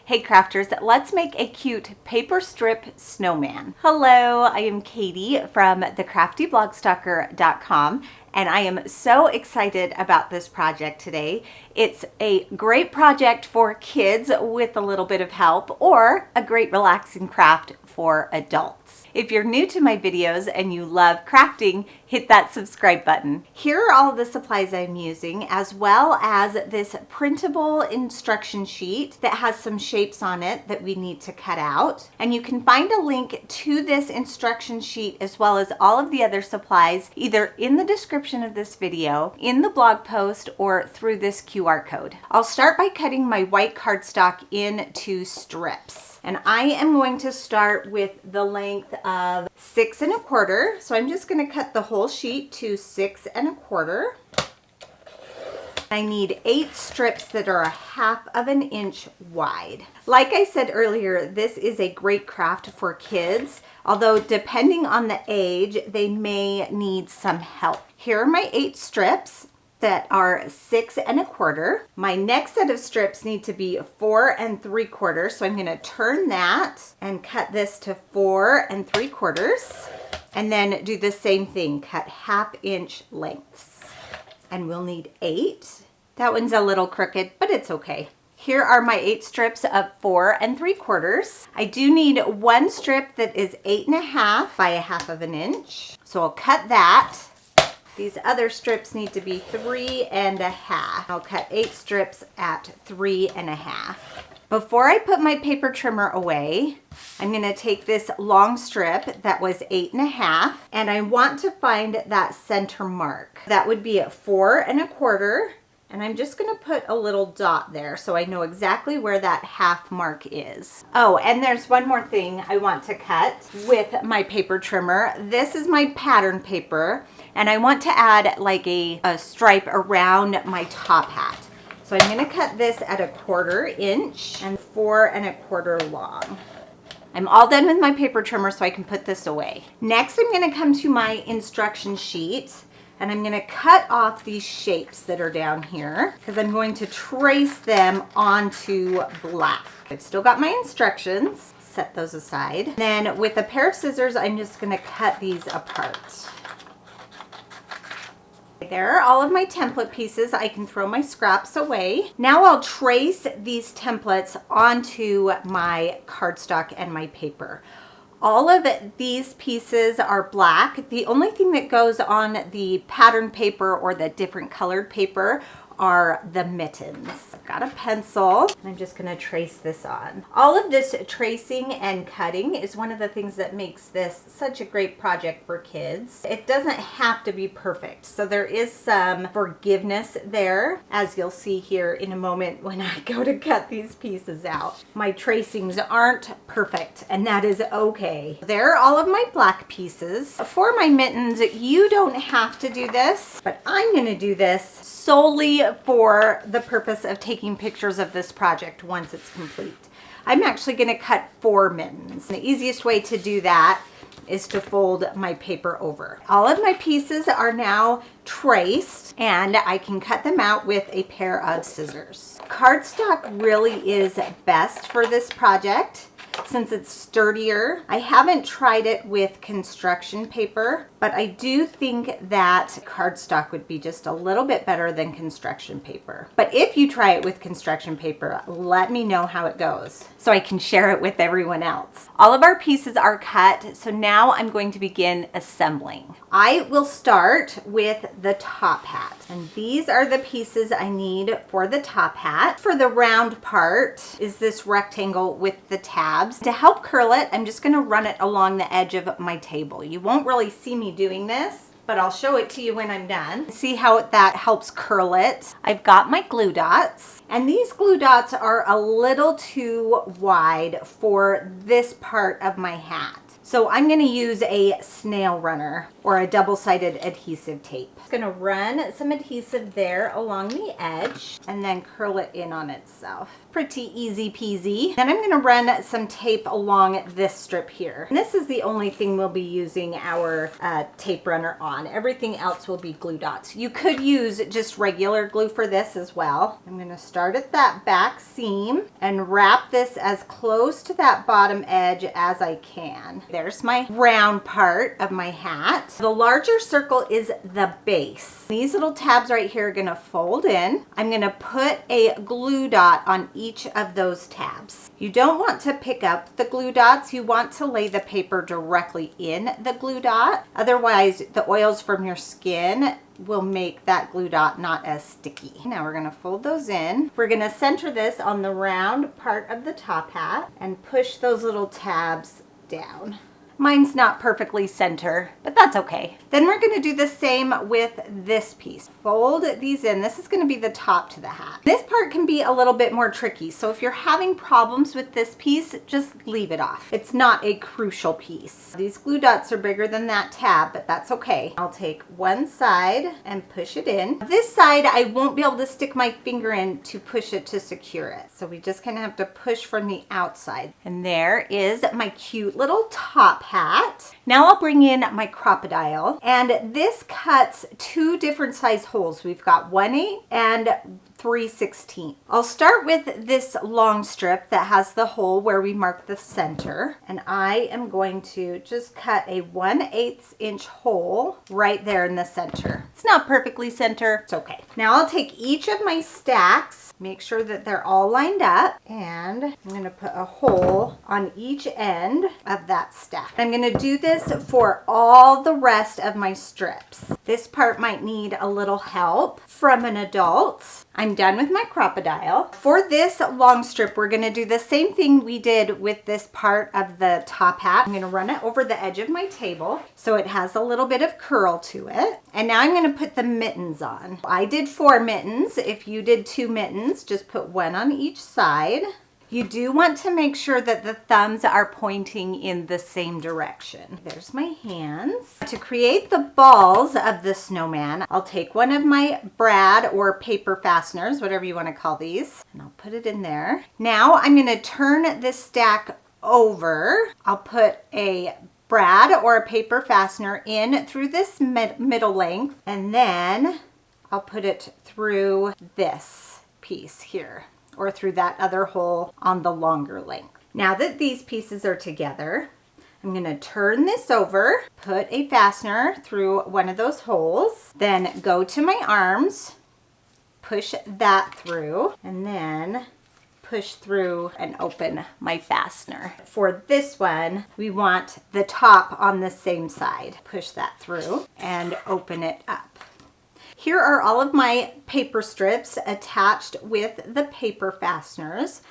Hey crafters, let's make a cute paper strip snowman. Hello, I am Katie from thecraftyblogStalker.com and I am so excited about this project today. It's a great project for kids with a little bit of help or a great relaxing craft for adults. If you're new to my videos and you love crafting, hit that subscribe button. Here are all of the supplies I'm using, as well as this printable instruction sheet that has some shapes on it that we need to cut out. And you can find a link to this instruction sheet as well as all of the other supplies either in the description of this video, in the blog post, or through this QR code. I'll start by cutting my white cardstock into strips. And I am going to start with the length of 6 1/4. So I'm just going to cut the whole sheet to 6 1/4. I need 8 strips that are 1/2 inch wide. Like I said earlier, this is a great craft for kids, although depending on the age, they may need some help. Here are my 8 strips that are 6 1/4. My next set of strips need to be 4 3/4. So I'm going to turn that and cut this to 4 3/4. And then do the same thing, cut 1/2 inch lengths. And we'll need 8. That one's a little crooked, but it's okay. Here are my 8 strips of 4 3/4. I do need one strip that is 8 1/2 by 1/2 inch. So I'll cut that. These other strips need to be 3 1/2. I'll cut 8 strips at 3 1/2. Before I put my paper trimmer away, I'm going to take this long strip that was 8 1/2 and I want to find that center mark. That would be at 4 1/4. And I'm just going to put a little dot there so I know exactly where that half mark is. Oh, and there's one more thing I want to cut with my paper trimmer. This is my pattern paper, and I want to add like a stripe around my top hat. So I'm going to cut this at 1/4 inch and 4 1/4 long. I'm all done with my paper trimmer so I can put this away. Next, I'm going to come to my instruction sheet. And I'm going to cut off these shapes that are down here because I'm going to trace them onto black. I've still got my instructions. Set those aside. Then with a pair of scissors, I'm just going to cut these apart. There are all of my template pieces. I can throw my scraps away. Now I'll trace these templates onto my cardstock and my paper. All of these pieces are black. The only thing that goes on the pattern paper or the different colored paper are the mittens. I've got a pencil. I'm just going to trace this on. All of this tracing and cutting is one of the things that makes this such a great project for kids. It doesn't have to be perfect, so there is some forgiveness there, as you'll see here in a moment when I go to cut these pieces out. My tracings aren't perfect, and that is okay. There are all of my black pieces. For my mittens, you don't have to do this, but I'm going to do this solely for the purpose of taking pictures of this project once it's complete. I'm actually going to cut 4 mittens. The easiest way to do that is to fold my paper over. All of my pieces are now traced and I can cut them out with a pair of scissors. Cardstock really is best for this project since it's sturdier. I haven't tried it with construction paper, but I do think that cardstock would be just a little bit better than construction paper. But if you try it with construction paper, let me know how it goes so I can share it with everyone else. All of our pieces are cut, so now I'm going to begin assembling. I will start with the top hat, and these are the pieces I need for the top hat. For the round part is this rectangle with the tabs. To help curl it, I'm just going to run it along the edge of my table. You won't really see me doing this, but I'll show it to you when I'm done. See how that helps curl it. I've got my glue dots, and these glue dots are a little too wide for this part of my hat. So I'm going to use a snail runner or a double-sided adhesive tape. I'm going to run some adhesive there along the edge and then curl it in on itself. Pretty easy peasy. Then I'm going to run some tape along this strip here. And this is the only thing we'll be using our tape runner on. Everything else will be glue dots. You could use just regular glue for this as well. I'm going to start at that back seam and wrap this as close to that bottom edge as I can. There's my round part of my hat. The larger circle is the base. These little tabs right here are going to fold in. I'm going to put a glue dot on each of those tabs. You don't want to pick up the glue dots. You want to lay the paper directly in the glue dot. Otherwise, the oils from your skin will make that glue dot not as sticky. Now we're going to fold those in. We're going to center this on the round part of the top hat and push those little tabs down. Mine's not perfectly center, but that's okay. Then we're going to do the same with this piece. Fold these in. This is going to be the top to the hat. This part can be a little bit more tricky, so if you're having problems with this piece, just leave it off. It's not a crucial piece. These glue dots are bigger than that tab, but that's okay. I'll take one side and push it in. This side, I won't be able to stick my finger in to push it to secure it. So we just kind of have to push from the outside. And there is my cute little top hat. Now I'll bring in my crocodile, and this cuts 2 different size holes. We've got 1/8 and 3/16. I'll start with this long strip that has the hole where we mark the center, and I am going to just cut a 1/8 inch hole right there in the center. It's not perfectly center, it's okay. Now I'll take each of my stacks, make sure that they're all lined up, and I'm going to put a hole on each end of that stack. I'm going to do this for all the rest of my strips. This part might need a little help from an adult. I'm done with my crocodile. For this long strip, we're going to do the same thing we did with this part of the top hat. I'm going to run it over the edge of my table so it has a little bit of curl to it. And now I'm going to put the mittens on. I did 4 mittens. If you did 2 mittens, just put 1 on each side. You do want to make sure that the thumbs are pointing in the same direction. There's my hands. To create the balls of the snowman, I'll take one of my brad or paper fasteners, whatever you want to call these, and I'll put it in there. Now I'm going to turn this stack over. I'll put a brad or a paper fastener in through this middle length, and then I'll put it through this piece here, or through that other hole on the longer length. Now that these pieces are together, I'm going to turn this over, put a fastener through one of those holes, then go to my arms, push that through, and then push through and open my fastener. For this one, we want the top on the same side. Push that through and open it up. Here are all of my paper strips attached with the paper fasteners.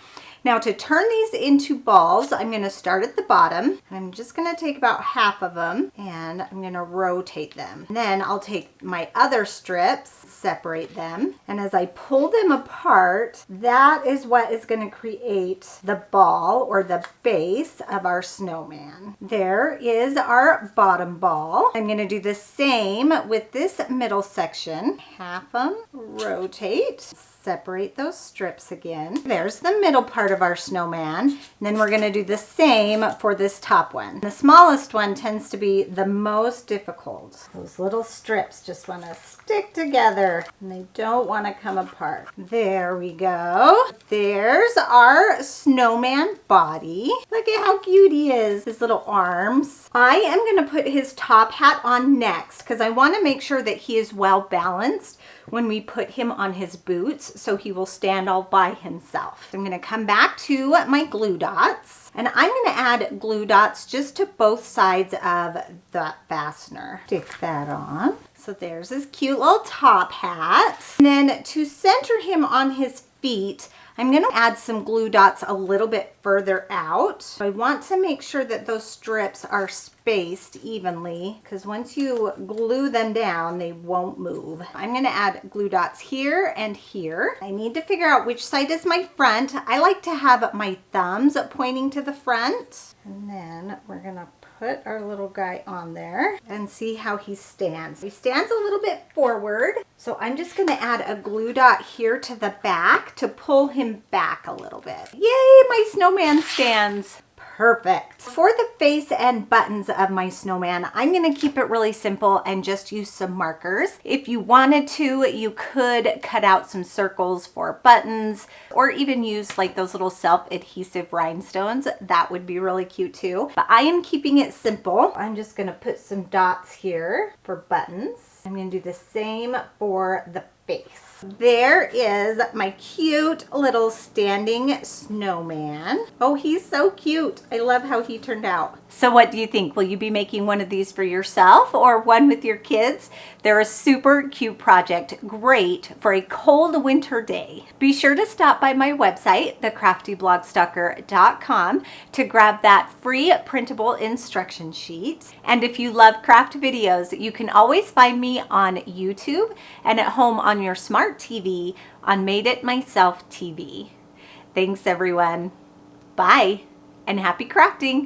Now to turn these into balls, I'm going to start at the bottom. I'm just going to take about half of them and I'm going to rotate them. And then I'll take my other strips, separate them, and as I pull them apart, that is what is going to create the ball or the base of our snowman. There is our bottom ball. I'm going to do the same with this middle section. Half them, rotate, separate those strips again. There's the middle part of our snowman. And then we're going to do the same for this top one. The smallest one tends to be the most difficult. Those little strips just want to stick together and they don't want to come apart. There we go. There's our snowman body. Look at how cute he is. His little arms. I am going to put his top hat on next because I want to make sure that he is well balanced when we put him on his boots so he will stand all by himself. I'm going to come back to my glue dots and I'm going to add glue dots just to both sides of that fastener. Stick that on. So there's his cute little top hat. And then to center him on his feet, I'm going to add some glue dots a little bit further out. So I want to make sure that those strips are spaced evenly because once you glue them down, they won't move. I'm going to add glue dots here and here. I need to figure out which side is my front. I like to have my thumbs pointing to the front. And then we're going to put our little guy on there and see how he stands. He stands a little bit forward, so I'm just going to add a glue dot here to the back to pull him back a little bit. Yay, my snowman stands. Perfect. For the face and buttons of my snowman, I'm going to keep it really simple and just use some markers. If you wanted to, you could cut out some circles for buttons or even use like those little self-adhesive rhinestones. That would be really cute too. But I am keeping it simple. I'm just going to put some dots here for buttons. I'm going to do the same for the face. There is my cute little standing snowman. Oh, he's so cute. I love how he turned out. So what do you think? Will you be making one of these for yourself or one with your kids? They're a super cute project, great for a cold winter day. Be sure to stop by my website, thecraftyblogsstalker.com, to grab that free printable instruction sheet. And if you love craft videos, you can always find me on YouTube and at home on your smart TV on Made It Myself TV. Thanks everyone. Bye and happy crafting.